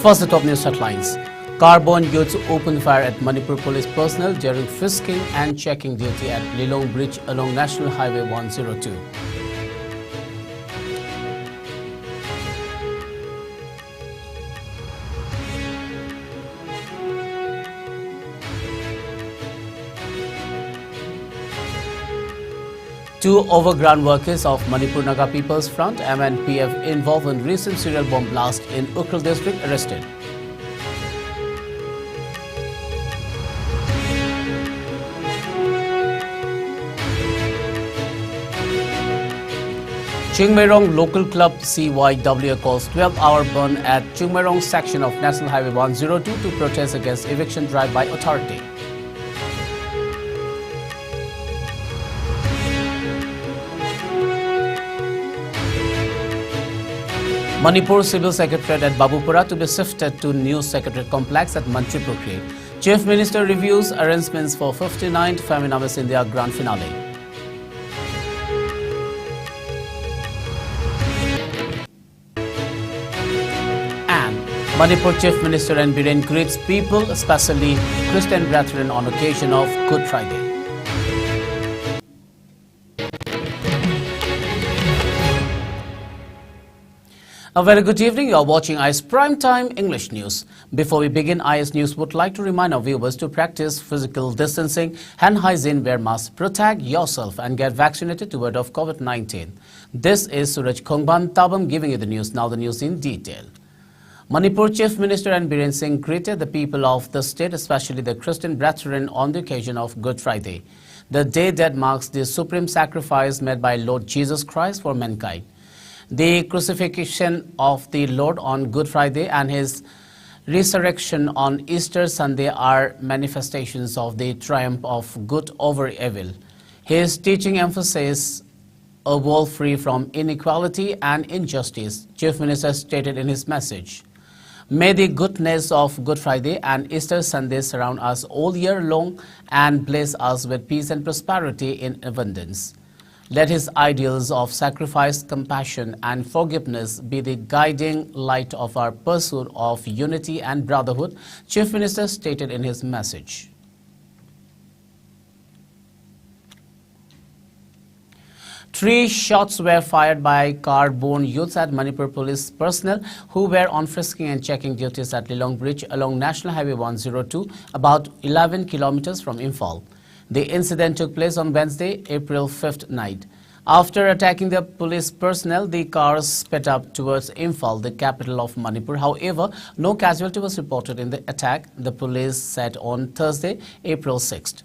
First, the top news headlines. Carbon youths open fire at Manipur police personnel during frisking and checking duty at Lilong Bridge along National Highway 102. Two overground workers of Manipur Naga People's Front (MNPF) involved in recent serial bomb blast in Ukhrul district arrested. Chingmairong Local Club CYW calls 12-hour burn at Chingmairong section of National Highway 102 to protest against eviction drive by authority. Manipur Civil Secretariat at Babupura to be shifted to new Secretariat complex at Mantri Pukri. Chief Minister reviews arrangements for 59th Femina Miss India Grand Finale. And Manipur Chief Minister and Biren greets people, especially Christian brethren, on occasion of Good Friday. A very good evening. You are watching IS Primetime English News. Before we begin, IS News would like to remind our viewers to practice physical distancing, hand hygiene, wear masks, protect yourself and get vaccinated to ward off COVID-19. This is Suraj Khongban Tabam giving you the news. Now the news in detail. Manipur Chief Minister and Biren Singh greeted the people of the state, especially the Christian brethren, on the occasion of Good Friday, the day that marks the supreme sacrifice made by Lord Jesus Christ for mankind. The crucifixion of the Lord on Good Friday and his resurrection on Easter Sunday are manifestations of the triumph of good over evil. His teaching emphasizes a world free from inequality and injustice, Chief Minister stated in his message. May the goodness of Good Friday and Easter Sunday surround us all year long and bless us with peace and prosperity in abundance. Let his ideals of sacrifice, compassion and forgiveness be the guiding light of our pursuit of unity and brotherhood, Chief Minister stated in his message. Three shots were fired by car-borne youths at Manipur police personnel who were on frisking and checking duties at Lilong Bridge along National Highway 102, about 11 kilometers from Imphal. The incident took place on Wednesday, April 5th night. After attacking the police personnel, the cars sped up towards Imphal, the capital of Manipur. However, no casualty was reported in the attack, the police said on Thursday, April 6th.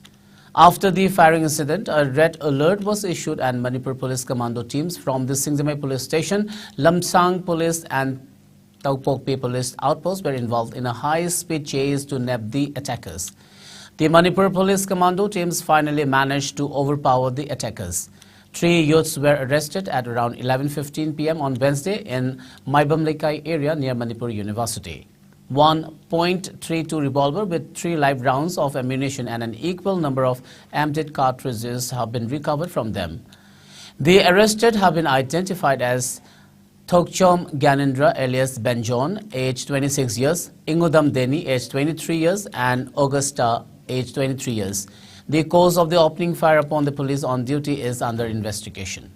After the firing incident, a red alert was issued and Manipur police commando teams from the Singzamai police station, Lamsang police and Taupokpe police outposts were involved in a high-speed chase to nab the attackers. The Manipur police commando teams finally managed to overpower the attackers. Three youths were arrested at around 11:15 p.m. on Wednesday in Maibamlekai area near Manipur University. One .32 revolver with 3 live rounds of ammunition and an equal number of emptied cartridges have been recovered from them. The arrested have been identified as Thokchom Gyanendra alias Benjon, age 26 years, Ingudam Deni, age 23 years, and Augusta, age 23 years. The cause of the opening fire upon the police on duty is under investigation.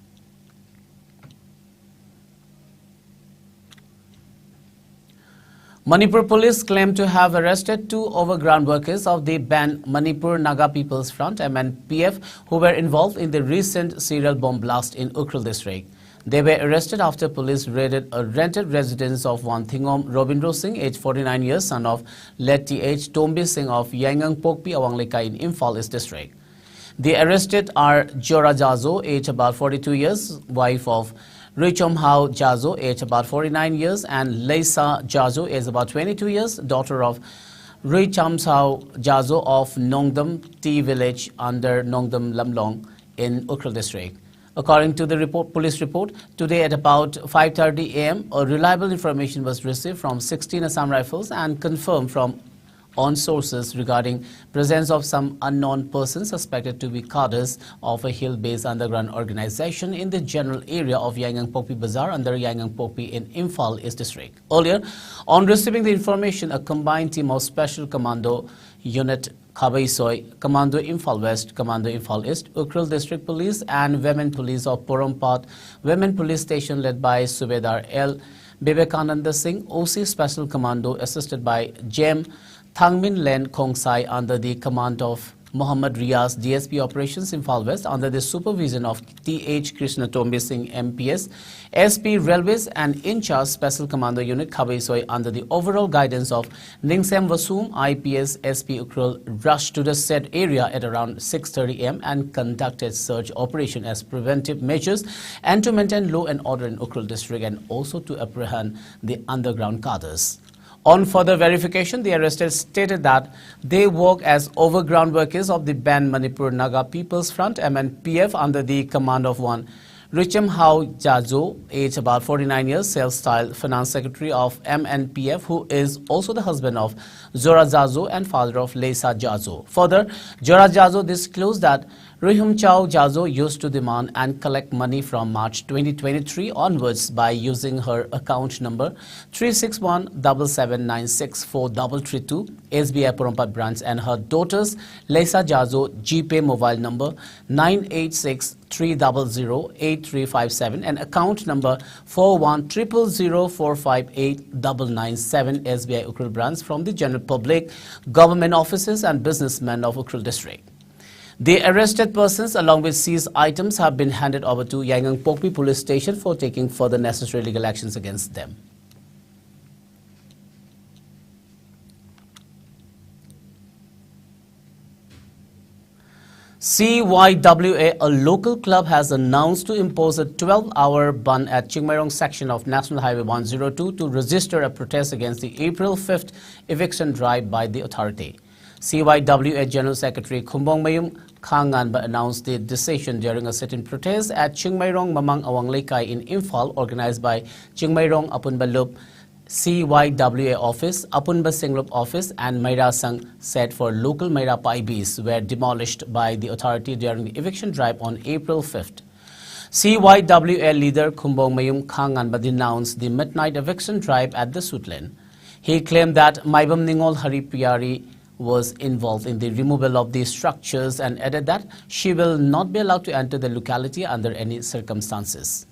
Manipur police claim to have arrested 2 overground workers of the banned Manipur Naga People's Front (MNPF) who were involved in the recent serial bomb blast in Ukhrul district. They were arrested after police raided a rented residence of one Thingom Robindro Singh, age 49 years, son of late T.H. Tombi Singh of Yangang Pokpi, Awanglekai in Imphal East district. The arrested are Jora Jazo, age about 42 years, wife of Richom Hao Jazo, age about 49 years, and Leisa Jazo, age about 22 years, daughter of Richam Hao Jazo of Nongdam T village under Nongdam Lamlong in Ukhrul district. According to the police report, today at about 5:30 a.m., a reliable information was received from 16 Assam Rifles and confirmed from on sources regarding presence of some unknown persons suspected to be cadres of a hill-based underground organization in the general area of Yangon Pokpi Bazaar under Yangon Pokpi in Imphal East District. Earlier, on receiving the information, a combined team of Special Commando Unit Khabaisoy, Commando Imphal West, Commando Imphal East, Ukhrul District Police and Women Police of Porompat Women Police Station led by Subedar L. Vivekananda Singh, OC Special Commando assisted by Jem Thangmin Len Khongsai under the command of Muhammad Riaz, DSP Operations Imphal West under the supervision of T.H. Krishna Tombe Singh MPS, SP Railways and in-charge Special Commando Unit Khabaisoy under the overall guidance of Ningsem Vasum IPS SP Ukhrul rushed to the said area at around 6:30 am and conducted search operation as preventive measures and to maintain law and order in Ukhrul district and also to apprehend the underground cadres. On further verification, the arrested stated that they work as overground workers of the banned Manipur Naga People's Front MNPF under the command of one Richem Hao Jazo, age about 49 years, sales-style finance secretary of MNPF, who is also the husband of Zora Jazo and father of Leisa Jazo. Further, Zora Jazo disclosed that Rihum Chao Jazo used to demand and collect money from March 2023 onwards by using her account number 36177964332 SBI Porompat branch and her daughter's Leisa Jazo GPay mobile number 986-300-8357 and account number 410004589997 SBI Ukhrul branch from the general public, government offices and businessmen of Ukhrul district. The arrested persons along with seized items have been handed over to Yangon Pokpi police station for taking further necessary legal actions against them. CYWA, a local club, has announced to impose a 12-hour ban at Chingmairong section of National Highway 102 to register a protest against the April 5th eviction drive by the authority. CYWA General Secretary Khumbong Mayum Khanganba announced the decision during a sit-in protest at Chingmairong Mamang Awang Lekai in Imphal, organized by Chingmairong Apunba Lup CYWA office, Apunba Singlup office and Maira Sang set for local Maira Paibis were demolished by the authority during the eviction drive on April 5th. CYWA leader Khumbong Mayum Khanganba denounced the midnight eviction drive at the Sutlin. He claimed that Maibam Ningol Haripiyari was involved in the removal of these structures and added that she will not be allowed to enter the locality under any circumstances.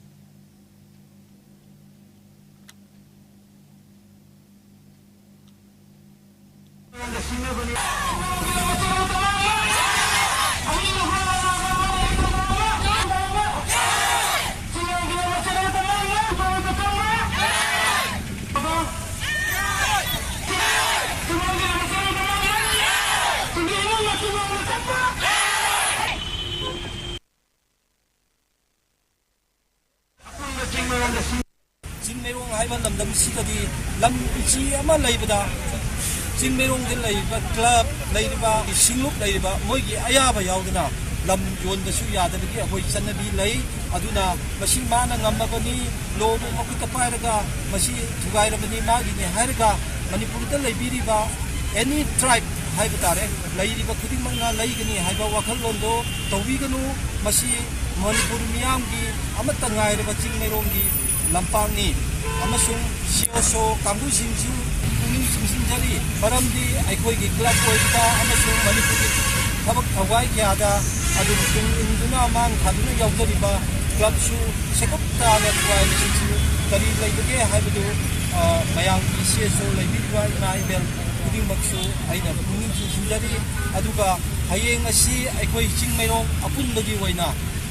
Chingmairong haiba lamdam sidadi lam chi ama leibada Chingmairong de leiba club leiba singlup leiba moigi ayaba yaudana lam yondasu yadabagi ahoi chanabi lei aduna masi mana ngamabani lobu makuta pairaga masi thugairabani magi ne hairaga Manipur da leibiriba any tribe haiba tare leiriba khudimanga leigani haiba wakhalondo tawiganu masi Manipur miyamgi amata ngairaba Chingmairong gi Lampangni amasung siyoso kangusingsu kuning singsinjari paramdi aikoi club koida amasung Manipur thabak thawai kyada adu induna mang khaduna yaudariba club su sekop tana twai singsu kari leibage haibadu mayang siyoso leibirwa inaibel kuning maksu aina kuning singsinjari aduga hayeng asi aikoi Chingmairong apunbagi waina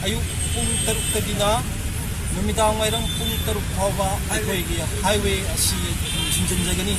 ayuk pung taruktabina Numidang mayroong pung taruk hawa highway asi sinjanjagani.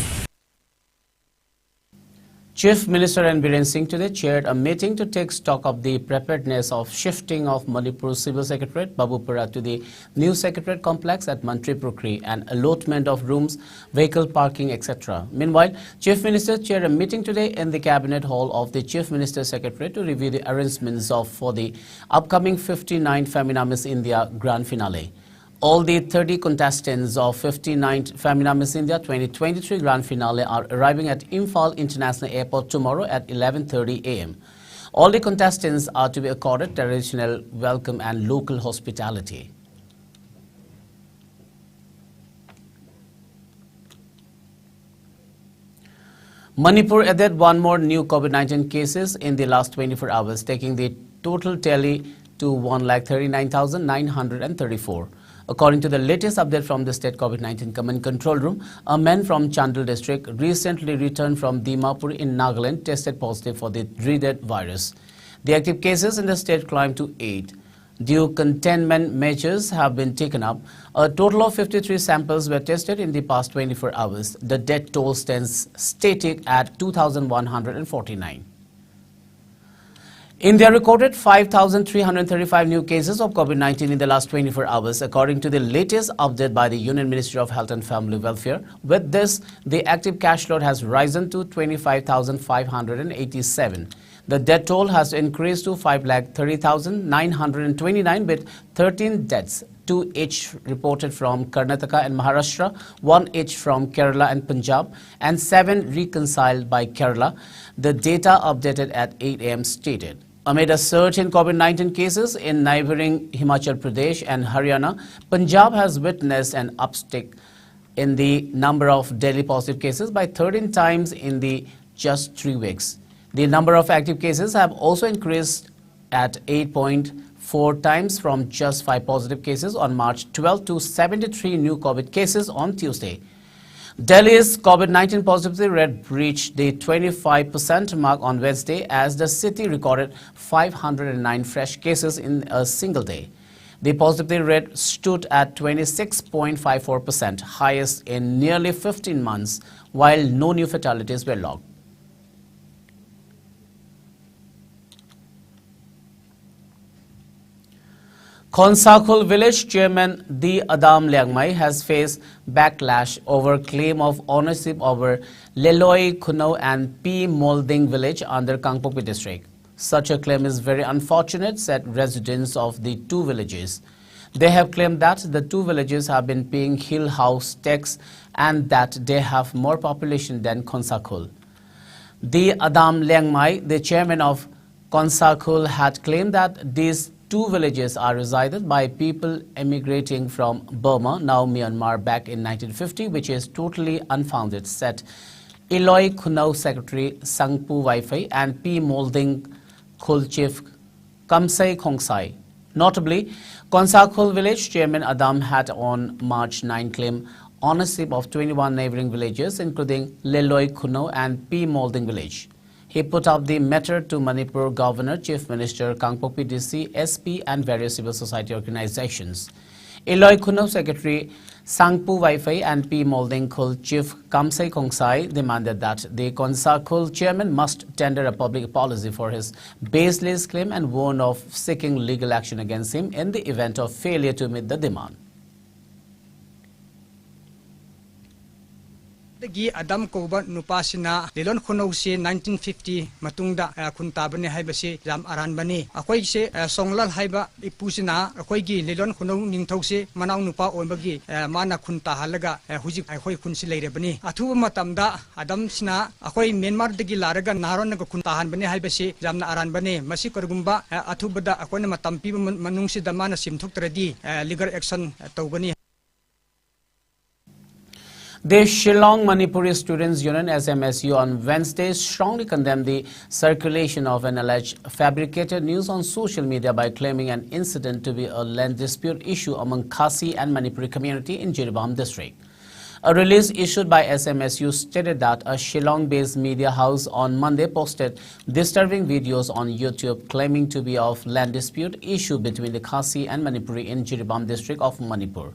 Chief Minister N. Biren Singh today chaired a meeting to take stock of the preparedness of shifting of Manipur Civil Secretariat Babupura to the new Secretariat complex at Mantri Prukri and allotment of rooms, vehicle parking, etc. Meanwhile, Chief Minister chaired a meeting today in the Cabinet Hall of the Chief Minister's Secretariat to review the arrangements for the upcoming 59 Femina Miss India Grand Finale. All the 30 contestants of 59th Femina Miss India 2023 Grand Finale are arriving at Imphal International Airport tomorrow at 11:30 a.m. All the contestants are to be accorded traditional welcome and local hospitality. Manipur added one more new COVID-19 cases in the last 24 hours, taking the total tally to 1,39,934. According to the latest update from the State COVID-19 Command Control Room, a man from Chandel district recently returned from Dimapur in Nagaland tested positive for the dreaded virus. The active cases in the state climbed to 8. Due containment measures have been taken up. A total of 53 samples were tested in the past 24 hours. The death toll stands static at 2,149. India recorded 5,335 new cases of COVID-19 in the last 24 hours, according to the latest update by the Union Ministry of Health and Family Welfare. With this, the active cash load has risen to 25,587. The death toll has increased to 5,30,929 with 13 deaths, 2 each reported from Karnataka and Maharashtra, 1 each from Kerala and Punjab, and 7 reconciled by Kerala. The data updated at 8 a.m. stated. Amid a surge in COVID-19 cases in neighboring Himachal Pradesh and Haryana, Punjab has witnessed an uptick in the number of daily positive cases by 13 times in the just 3 weeks. The number of active cases have also increased at 8.4 times from just 5 positive cases on March 12 to 73 new COVID cases on Tuesday. Delhi's COVID-19 positivity rate reached the 25% mark on Wednesday as the city recorded 509 fresh cases in a single day. The positivity rate stood at 26.54%, highest in nearly 15 months, while no new fatalities were logged. Khonsakhul village chairman D. Adam Liangmai has faced backlash over claim of ownership over Leloi Khunau and P. Molding village under Kangpokpi district. Such a claim is very unfortunate, said residents of the two villages. They have claimed that the two villages have been paying hill house tax and that they have more population than Khonsakhul. D. Adam Liangmai, the chairman of Khonsakhul, had claimed that these two villages are resided by people emigrating from Burma, now Myanmar, back in 1950, which is totally unfounded, said Eloi Khunau Secretary Sangpu Waifei and P. Molding Khul Chief Kamsai Khongsai. Notably, Khonsakhul village chairman Adam had on March 9 claimed ownership of 21 neighboring villages, including Leloi Khunau and P. Molding village. He put up the matter to Manipur Governor, Chief Minister, Kangpokpi DC, SP and various civil society organizations. Eloi Khunau Secretary Sangpu Waifei and P. Molding Khul Chief Kamsai Khongsai demanded that the Khonsakhul chairman must tender a public apology for his baseless claim and warn of seeking legal action against him in the event of failure to meet the demand. Dagi Adam Koba Nupasina, Lelon Khunausi 1950, Matungda, Kuntabane Haibasi, Ram Aranbani, Akwai se Songlal Haiba, Ipusina, Akwai Lelon Khunau Ningtose, Manau Nupa Ombagi, Mana Kunta Halaga, Huzik Akwai Kunsilarebani, Atu Matamda, Adam Sina, Akwai Myanmar de Gilaraga, Naron Kuntahan Bane Haibasi, Ram Aranbane, Masikurgumba, Atubada, Akwana Matampi Manungsi Damana Simtukredi, legal action Togani. The Shillong Manipuri Students' Union SMSU on Wednesday strongly condemned the circulation of an alleged fabricated news on social media by claiming an incident to be a land dispute issue among Khasi and Manipuri community in Jiribam district. A release issued by SMSU stated that a Shillong-based media house on Monday posted disturbing videos on YouTube claiming to be of land dispute issue between the Khasi and Manipuri in Jiribam district of Manipur.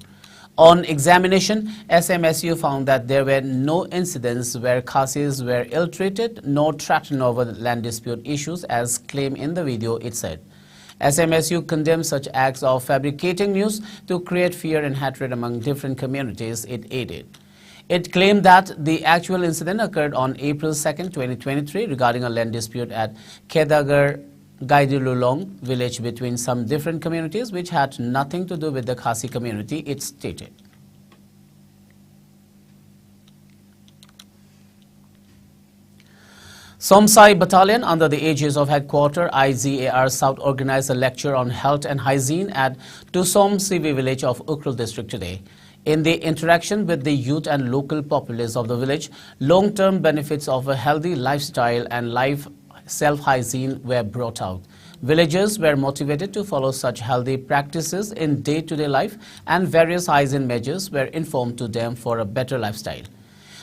On examination, SMSU found that there were no incidents where Khasis were ill-treated nor threatened over land dispute issues as claimed in the video, it said. SMSU condemned such acts of fabricating news to create fear and hatred among different communities it aided. It claimed that the actual incident occurred on April 2, 2023 regarding a land dispute at Kedagar Gaidilulong village between some different communities which had nothing to do with the Khasi community, it stated. Somsai Battalion under the aegis of Headquarter IZAR South organized a lecture on health and hygiene at Tusom CV village of Ukhrul district today. In the interaction with the youth and local populace of the village, long-term benefits of a healthy lifestyle and self-hygiene were brought out. Villagers were motivated to follow such healthy practices in day-to-day life, and various hygiene measures were informed to them for a better lifestyle.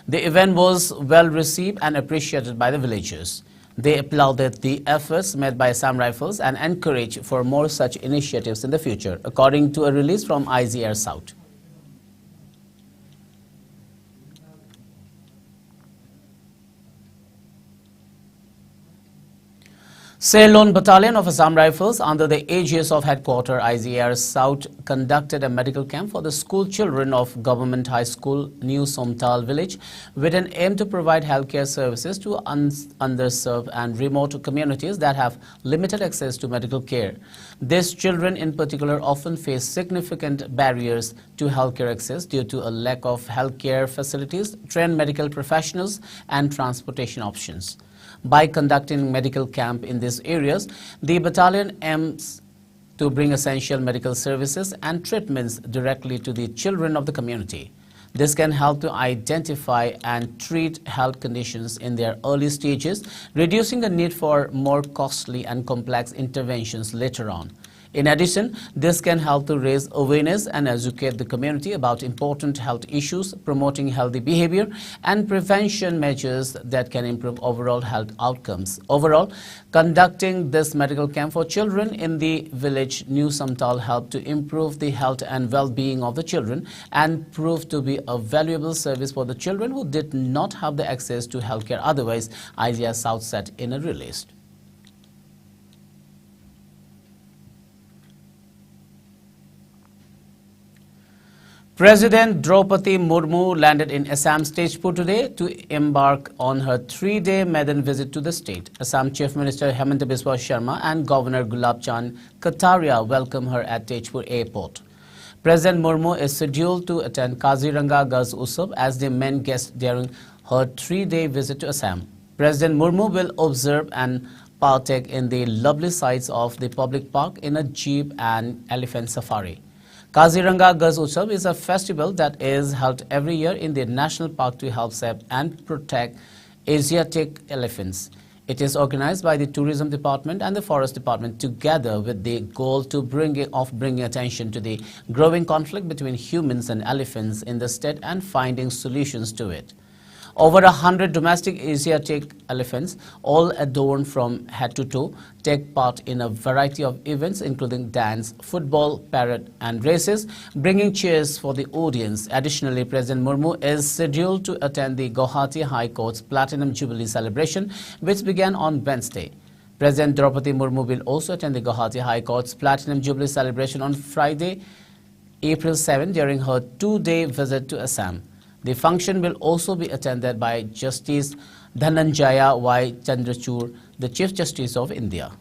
The event was well received and appreciated by the villagers. They applauded the efforts made by Assam Rifles and encouraged for more such initiatives in the future, according to a release from IZR South. Ceylon Battalion of Assam Rifles under the aegis of Headquarter IZR South conducted a medical camp for the school children of Government High School New Somtal village with an aim to provide healthcare services to underserved and remote communities that have limited access to medical care. These children in particular often face significant barriers to healthcare access due to a lack of healthcare facilities, trained medical professionals and transportation options. By conducting medical camp in these areas, the battalion aims to bring essential medical services and treatments directly to the children of the community. This can help to identify and treat health conditions in their early stages, reducing the need for more costly and complex interventions later on. In addition, this can help to raise awareness and educate the community about important health issues, promoting healthy behavior and prevention measures that can improve overall health outcomes. Overall, conducting this medical camp for children in the village New Somtal helped to improve the health and well-being of the children and proved to be a valuable service for the children who did not have the access to healthcare otherwise, IZR South said in a release. President Draupadi Murmu landed in Assam Tezpur today to embark on her 3-day maiden visit to the state. Assam Chief Minister Hemanta Biswa Sharma and Governor Gulab Chand Kataria welcome her at Tezpur Airport. President Murmu is scheduled to attend Kaziranga Gaz Utsav as the main guest during her 3-day visit to Assam. President Murmu will observe and partake in the lovely sights of the public park in a jeep and elephant safari. Kaziranga Gaz Utsav is a festival that is held every year in the national park to help save and protect Asiatic elephants. It is organized by the Tourism Department and the Forest Department together with the goal to bringing attention to the growing conflict between humans and elephants in the state and finding solutions to it. Over 100 domestic Asiatic elephants, all adorned from head to toe, take part in a variety of events including dance, football, parade and races, bringing cheers for the audience. Additionally, President Murmu is scheduled to attend the Guwahati High Court's Platinum Jubilee celebration, which began on Wednesday. President Draupadi Murmu will also attend the Guwahati High Court's Platinum Jubilee celebration on Friday, April 7 during her 2-day visit to Assam. The function will also be attended by Justice Dhananjaya Y. Chandrachud, the Chief Justice of India.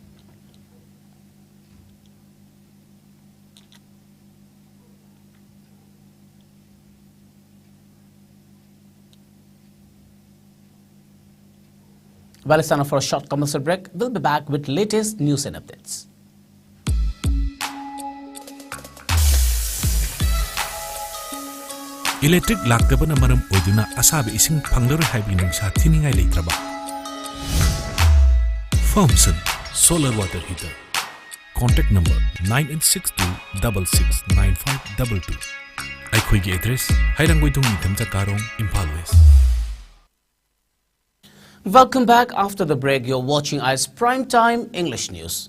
Well, it's time for a short commercial break. We'll be back with latest news and updates. Electric laktabana maram oiduna asabi ising panglaru haibinung sa thiningai leitraba. Firmson Solar Water Heater. Contact number 9862669522. Aikhoigi address Hairangboidong Nitamcha Karong, Impal West. Welcome back. After the break, you're watching ICE Primetime English News.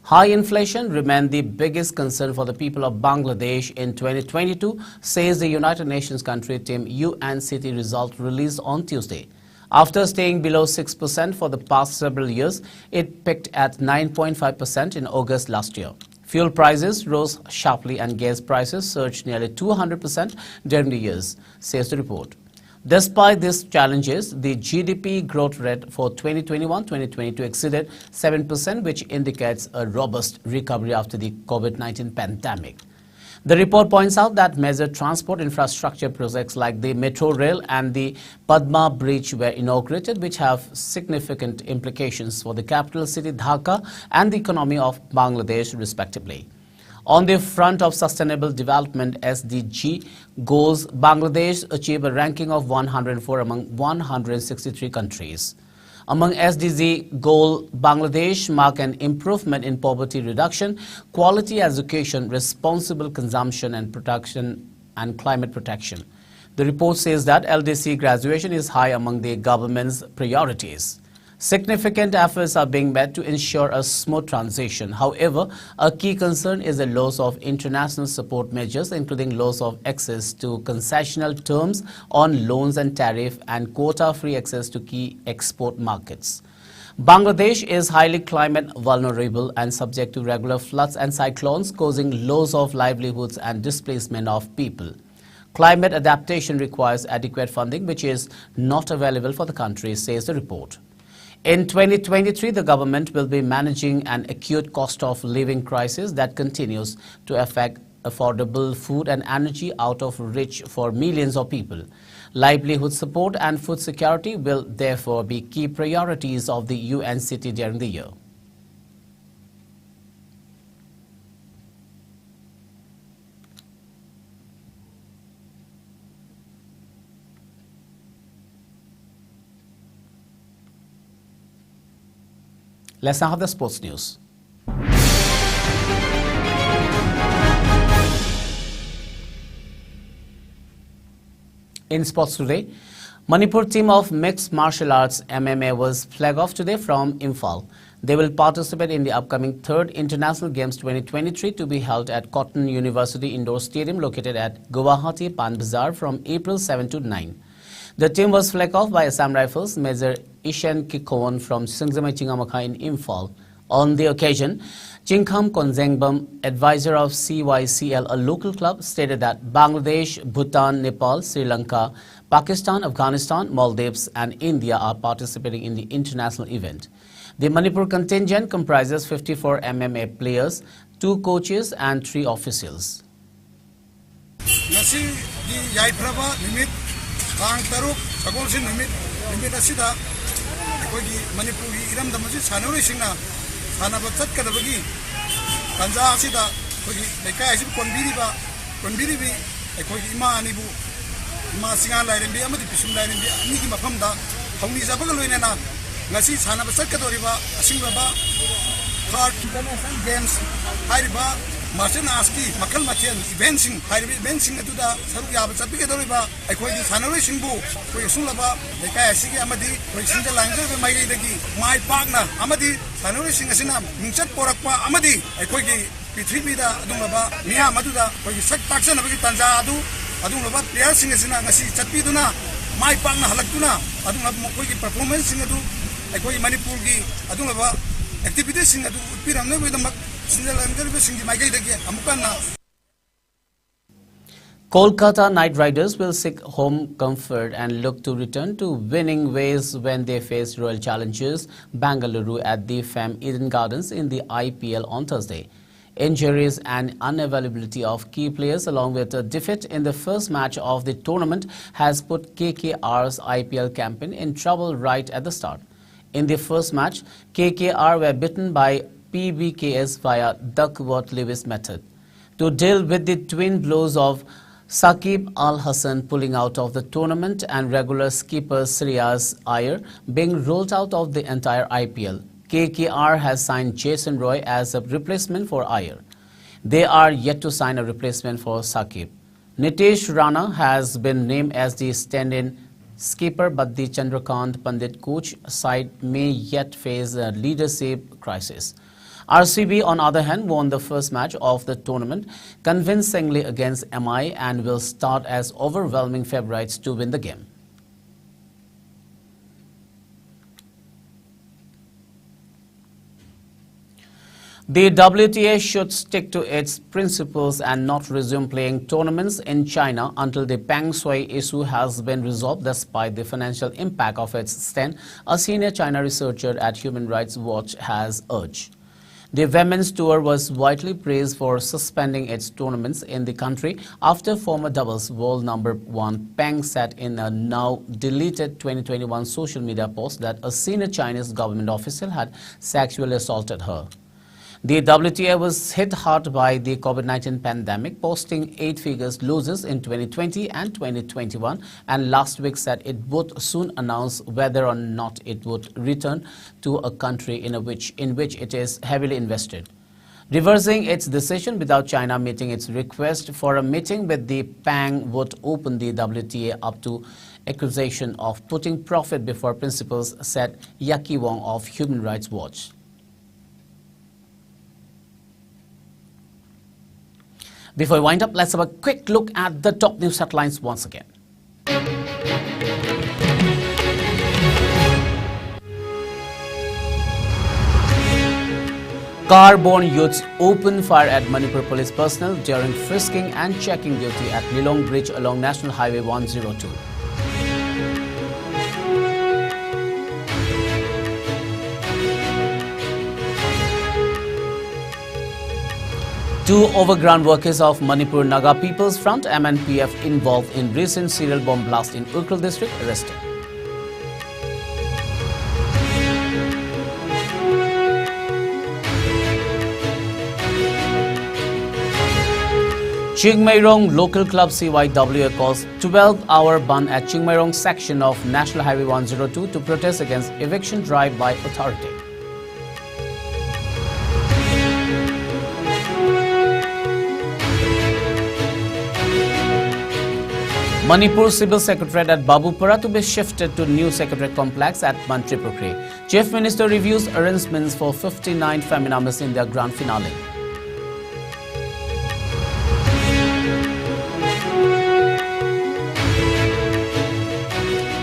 High inflation remained the biggest concern for the people of Bangladesh in 2022, says the United Nations country team UNCT result released on Tuesday. After staying below 6% for the past several years, it peaked at 9.5% in August last year. Fuel prices rose sharply and gas prices surged nearly 200% during the years, says the report. Despite these challenges, the GDP growth rate for 2021-2022 exceeded 7%, which indicates a robust recovery after the COVID-19 pandemic. The report points out that major transport infrastructure projects like the Metro Rail and the Padma Bridge were inaugurated, which have significant implications for the capital city Dhaka and the economy of Bangladesh, respectively. On the front of sustainable development SDG goals, Bangladesh achieved a ranking of 104 among 163 countries. Among SDG goal, Bangladesh marked an improvement in poverty reduction, quality education, responsible consumption and production, and climate protection. The report says that LDC graduation is high among the government's priorities. Significant efforts are being made to ensure a smooth transition. However, a key concern is the loss of international support measures, including loss of access to concessional terms on loans and tariff and quota-free access to key export markets. Bangladesh is highly climate vulnerable and subject to regular floods and cyclones, causing loss of livelihoods and displacement of people. Climate adaptation requires adequate funding, which is not available for the country, says the report. In 2023, the government will be managing an acute cost of living crisis that continues to affect affordable food and energy out of reach for millions of people. Livelihood support and food security will therefore be key priorities of the UNCT during the year. Let's now have the sports news. In sports today, Manipur team of mixed martial arts MMA was flag off today from Imphal. They will participate in the upcoming 3rd International Games 2023 to be held at Cotton University Indoor Stadium located at Guwahati Panbazar from April 7 to 9. The team was flagged off by Assam Rifles Major Ishan Kikon from Singzamai Chingamakha in Imphal. On the occasion, Chingkham Konzengbam, advisor of CYCL, a local club, stated that Bangladesh, Bhutan, Nepal, Sri Lanka, Pakistan, Afghanistan, Maldives and India are participating in the international event. The Manipur contingent comprises 54 MMA players, 2 coaches and 3 officials. Tang Taruk, Sagolsin Limit Asida, Manipuri, Iram the Majid, Sanuri Singha, Hanabatat Kadabagi, Tanza Asida, the Kaisim Konbiribi, a Kodima Anibu, Masinga Line, the Amati Pisum Line, Niki Mapamda, Honi Zabagalina, Nasi Hanabatat Kadoriba, Asingaba, Card Games, Hariba. Martin Aski, Makal Matian, Eventing, Eventing to the Saruya, Sapika, I call it Hanoration Boo, for Sulaba, the Kayasiki Amadi, for Single Language of my partner, Amadi, Hanoration Asinam, Minchat Porakwa, Amadi, I call it Pitribida, Adumaba, Mia Maduda, for the Sat Paxan of Tanzadu, Adumaba, Piasing Asina, Sapiduna, my partner Halakuna, Adumaba performance in the I call it Manipurgi, Adumaba, activities in the Piram with the Kolkata Knight Riders will seek home comfort and look to return to winning ways when they face Royal Challengers Bengaluru at the FAM Eden Gardens in the IPL on Thursday. Injuries and unavailability of key players along with a defeat in the first match of the tournament has put KKR's IPL campaign in trouble right at the start. In the first match, KKR were beaten by PBKS via Duckworth-Lewis method. To deal with the twin blows of Saqib Al Hassan pulling out of the tournament and regular skipper Shreyas Iyer being ruled out of the entire IPL, KKR has signed Jason Roy as a replacement for Iyer. They are yet to sign a replacement for Saqib. Nitish Rana has been named as the stand-in skipper, but the Chandrakant Pandit coach side may yet face a leadership crisis. RCB, on the other hand, won the first match of the tournament convincingly against MI and will start as overwhelming favourites to win the game. The WTA should stick to its principles and not resume playing tournaments in China until the Peng Shui issue has been resolved, despite the financial impact of its stand, a senior China researcher at Human Rights Watch has urged. The women's tour was widely praised for suspending its tournaments in the country after former doubles world #1 Peng said in a now deleted 2021 social media post that a senior Chinese government official had sexually assaulted her. The WTA was hit hard by the COVID-19 pandemic, posting 8-figure losses in 2020 and 2021, and last week said it would soon announce whether or not it would return to a country in which it is heavily invested. Reversing its decision without China meeting its request for a meeting with the Peng would open the WTA up to accusation of putting profit before principles, said Yaki Wong of Human Rights Watch. Before we wind up, let's have a quick look at the top news headlines once again. Car-borne youths open fire at Manipur police personnel during frisking and checking duty at Lilong Bridge along National Highway 102. Two overground workers of Manipur Naga People's Front (MNPF) involved in recent serial bomb blast in Ukhrul district arrested. Chingmairong Local Club CYWA calls 12-hour ban at Chingmairong section of National Highway 102 to protest against eviction drive by authority. Manipur Civil Secretariat at Babupara to be shifted to new Secretariat complex at Mantripurkri. Chief Minister reviews arrangements for 59 Femina Miss India Grand Finale.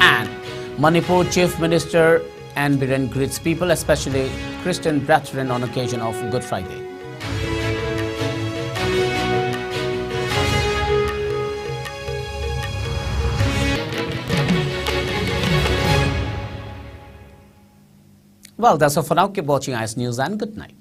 And Manipur Chief Minister N. Biren greets people, especially Christian brethren, on occasion of Good Friday. Well, that's all for now. Keep watching IS News and good night.